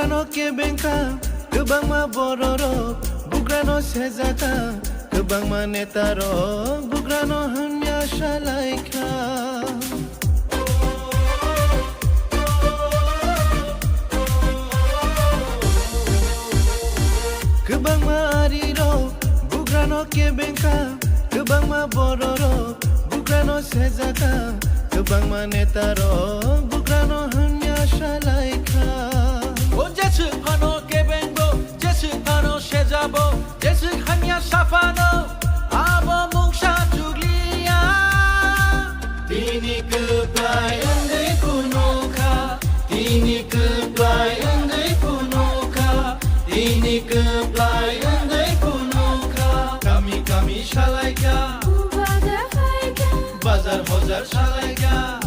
Bugrano kebengka kebang ma bororo Bugrano sezaka kebang ma netaro Bugrano hanya shalaika Kebang ma ariro Bugrano kebengka kebang ma bororo Bugrano sezaka kebang ma netaro Bugrano hanya shalaika যেছে হানো কেবেঙ্গো যেছে হানো সেজাবো যেছে হানিয়া সাফানো আবো মুংসা জুগলিয়া Tini keplai engai kunuka Tini keplai engai kunuka Tini keplai engai kunuka Kami shalaika Bazar Bazar hozar shalaika